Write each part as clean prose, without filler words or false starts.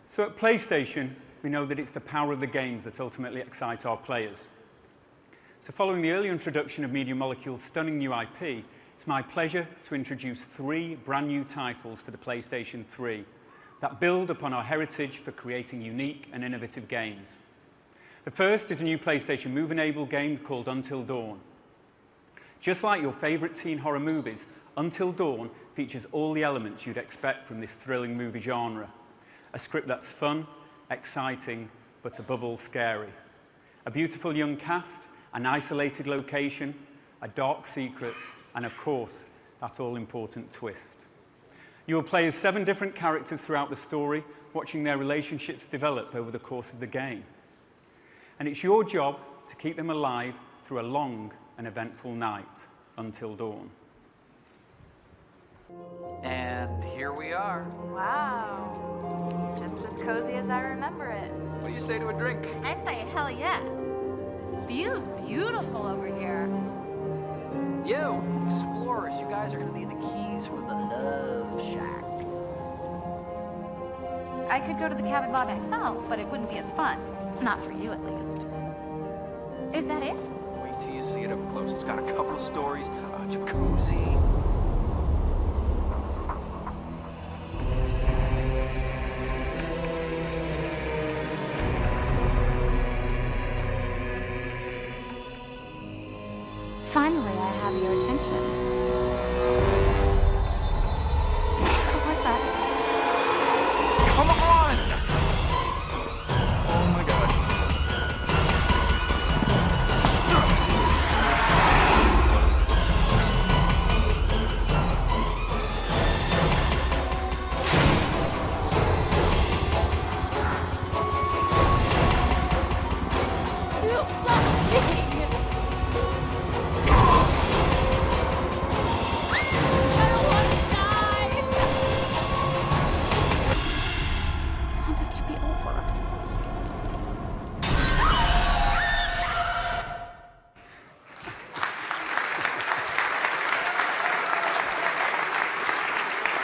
So at PlayStation, we know that it's the power of the games that ultimately excite our players. So following the early introduction of Media Molecule's stunning new IP, it's my pleasure to introduce 3 brand new titles for the PlayStation 3 that build upon our heritage for creating unique and innovative games. The first is a new PlayStation Move-enabled game called Until Dawn. Just like your favorite teen horror movies, Until Dawn features all the elements you'd expect from this thrilling movie genre. A script that's fun, exciting, but above all scary. A beautiful young cast, an isolated location, a dark secret, and of course, that all-important twist. You will play as 7 different characters throughout the story, watching their relationships develop over the course of the game. And it's your job to keep them alive through a long and eventful night until dawn. And here we are. Wow. Just as cozy as I remember it. What do you say to a drink? I say hell yes. View's beautiful over here. Yo, explorers, you guys are gonna need the keys for the Love Shack. I could go to the cabin by myself, but it wouldn't be as fun. Not for you, at least. Is that it? Wait till you see it up close. It's got a couple of stories, a jacuzzi. Finally, I have your attention. What was that? Come on! Oh my god. You something!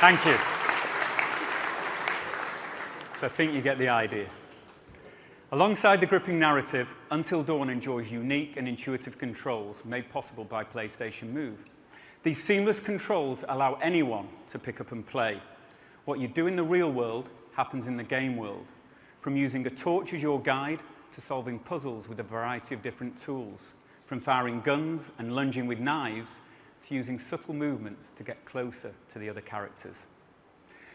Thank you. So I think you get the idea. Alongside the gripping narrative, Until Dawn enjoys unique and intuitive controls made possible by PlayStation Move. These seamless controls allow anyone to pick up and play. What you do in the real world happens in the game world, from using a torch as your guide to solving puzzles with a variety of different tools, from firing guns and lunging with knives to using subtle movements to get closer to the other characters.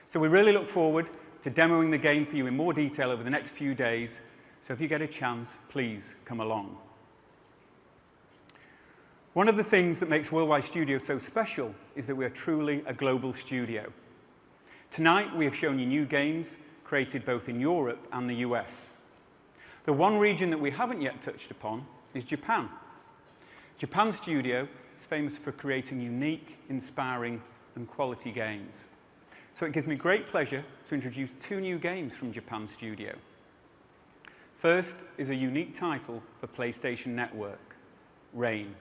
So we really look forward to demoing the game for you in more detail over the next few days, so if you get a chance, please come along. One of the things that makes Worldwide Studio so special is that we are truly a global studio. Tonight, we have shown you new games created both in Europe and the US. The one region that we haven't yet touched upon is Japan. Japan's studio is famous for creating unique, inspiring, and quality games. So it gives me great pleasure to introduce 2 new games from Japan's studio. First is a unique title for PlayStation Network, Rain.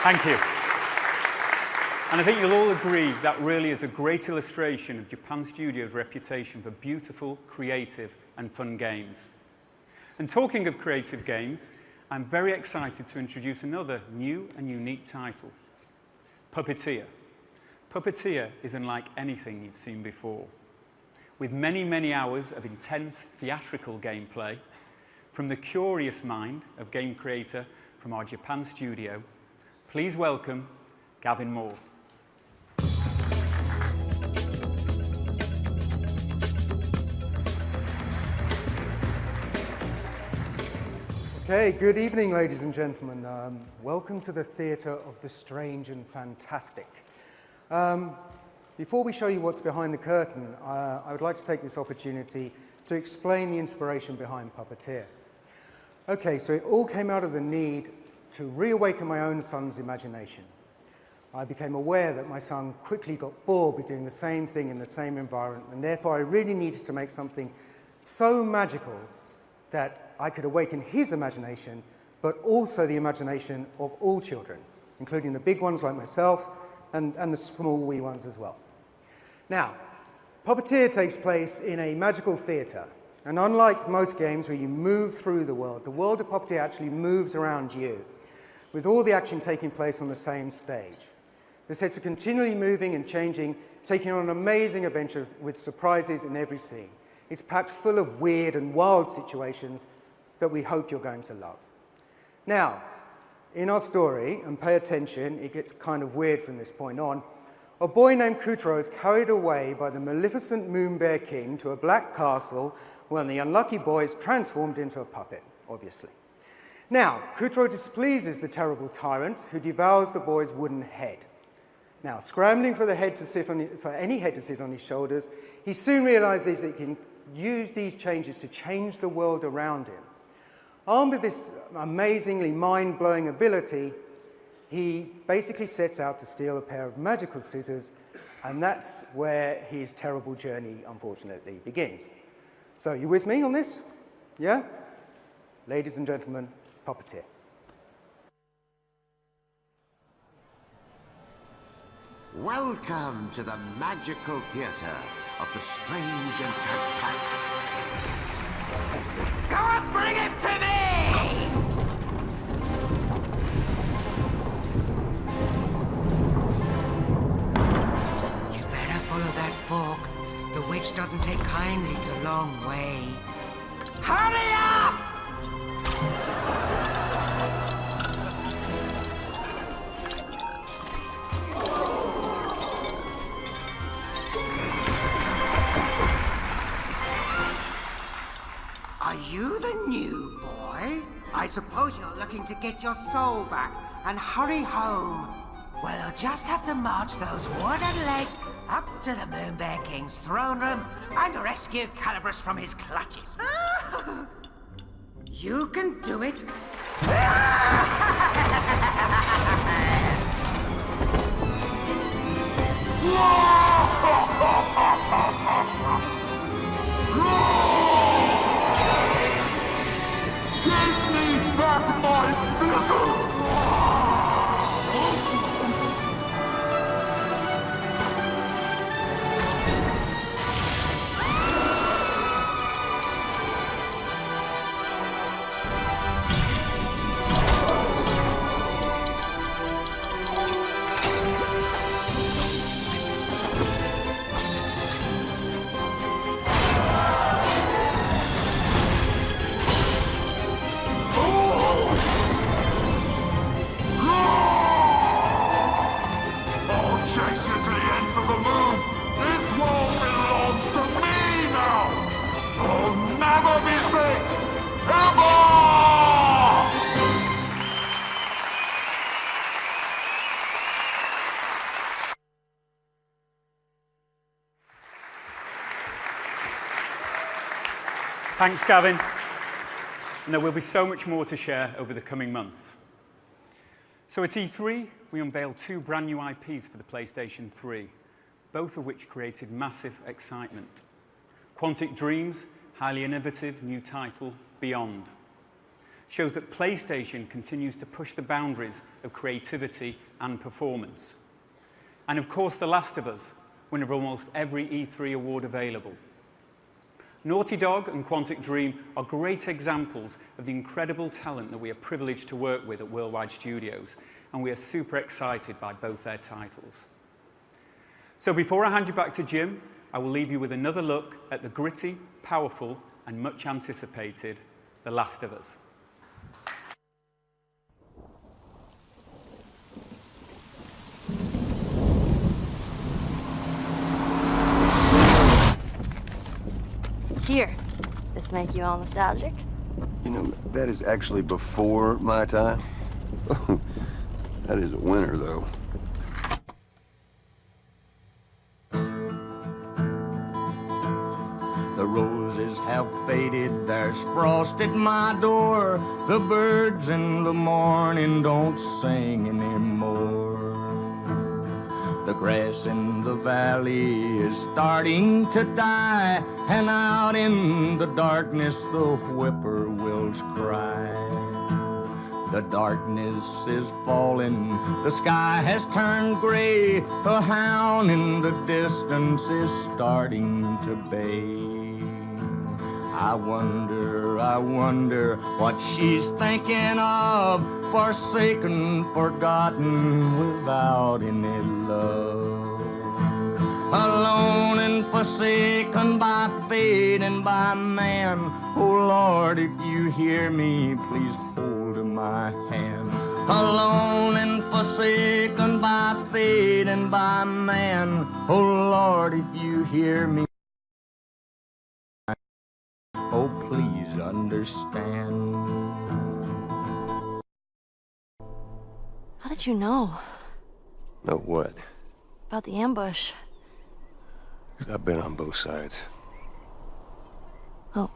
Thank you. And I think you'll all agree that really is a great illustration of Japan Studio's reputation for beautiful, creative, and fun games. And talking of creative games, I'm very excited to introduce another new and unique title, Puppeteer. Puppeteer is unlike anything you've seen before. With many, many hours of intense theatrical gameplay, from the curious mind of game creator from our Japan studio, please welcome Gavin Moore. Okay, good evening, ladies and gentlemen. Welcome to the Theatre of the Strange and Fantastic. Before we show you what's behind the curtain, I would like to take this opportunity to explain the inspiration behind Puppeteer. Okay, so it all came out of the need to reawaken my own son's imagination. I became aware that my son quickly got bored with doing the same thing in the same environment, and therefore I really needed to make something so magical that I could awaken his imagination, but also the imagination of all children, including the big ones like myself and the small wee ones as well. Now, Puppeteer takes place in a magical theatre, and unlike most games where you move through the world of Puppeteer actually moves around you, with all the action taking place on the same stage. The sets are continually moving and changing, taking on amazing adventures with surprises in every scene. It's packed full of weird and wild situations that we hope you're going to love. Now, in our story, and pay attention, it gets kind of weird from this point on, a boy named Kutaro is carried away by the maleficent Moon Bear King to a black castle when the unlucky boy is transformed into a puppet, obviously. Now, Kutaro displeases the terrible tyrant who devours the boy's wooden head. Now, scrambling for any head to sit on his shoulders, he soon realizes that he can use these changes to change the world around him. Armed with this amazingly mind-blowing ability, he basically sets out to steal a pair of magical scissors, and that's where his terrible journey, unfortunately, begins. So, you with me on this? Yeah? Ladies and gentlemen, Puppeteer. Welcome to the magical theatre of the strange and fantastic. Go and bring him to me! You better follow that fork. The witch doesn't take kindly to long waits. Hurry up! Are you the new boy? I suppose you're looking to get your soul back and hurry home. Well, you'll just have to march those wooden legs up to the Moon Bear King's throne room and rescue Calibus from his clutches. You can do it. Give me back my scissors! Chase you to the ends of the moon! This world belongs to me now! You'll never be safe! Ever! Thanks, Gavin. And there will be so much more to share over the coming months. So at E3, we unveiled 2 brand new IPs for the PlayStation 3, both of which created massive excitement. Quantic Dream's highly innovative new title, Beyond. shows that PlayStation continues to push the boundaries of creativity and performance. And of course, The Last of Us, winner of almost every E3 award available. Naughty Dog and Quantic Dream are great examples of the incredible talent that we are privileged to work with at Worldwide Studios, and we are super excited by both their titles. So before I hand you back to Jim, I will leave you with another look at the gritty, powerful, and much anticipated The Last of Us. Here. This make you all nostalgic? You know, that is actually before my time. That is a winner, though. The roses have faded, there's frost at my door. The birds in the morning don't sing anymore. The grass in the valley is starting to die, and out in the darkness the whippoorwills cry. The darkness is falling, the sky has turned gray. A hound in the distance is starting to bay. I wonder what she's thinking of, forsaken, forgotten, without any love. Alone and forsaken by fate and by man. Oh Lord, if you hear me, please hold my hand. Alone and forsaken by fate and by man. Oh Lord, if you hear me, oh, please understand. How did you know? Know what? About the ambush. I've been on both sides. Oh.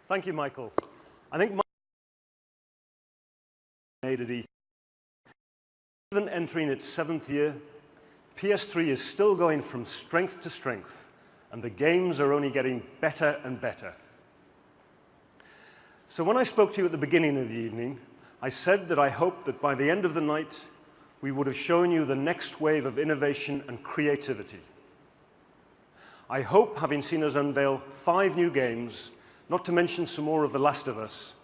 Thank you, Michael. I think made at E3. Even entering its 7th year, PS3 is still going from strength to strength, and the games are only getting better and better. So when I spoke to you at the beginning of the evening, I said that I hoped that by the end of the night, we would have shown you the next wave of innovation and creativity. I hope, having seen us unveil 5 new games, not to mention some more of The Last of Us,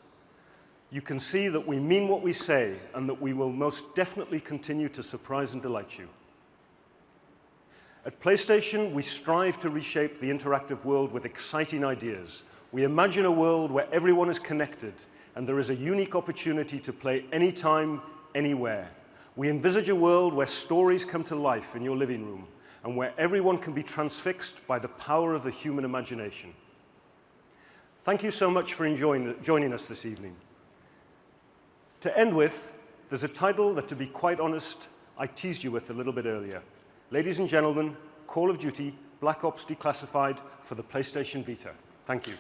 you can see that we mean what we say and that we will most definitely continue to surprise and delight you. At PlayStation, we strive to reshape the interactive world with exciting ideas. We imagine a world where everyone is connected and there is a unique opportunity to play anytime, anywhere. We envisage a world where stories come to life in your living room and where everyone can be transfixed by the power of the human imagination. Thank you so much for joining us this evening. To end with, there's a title that, to be quite honest, I teased you with a little bit earlier. Ladies and gentlemen, Call of Duty Black Ops Declassified for the PlayStation Vita. Thank you.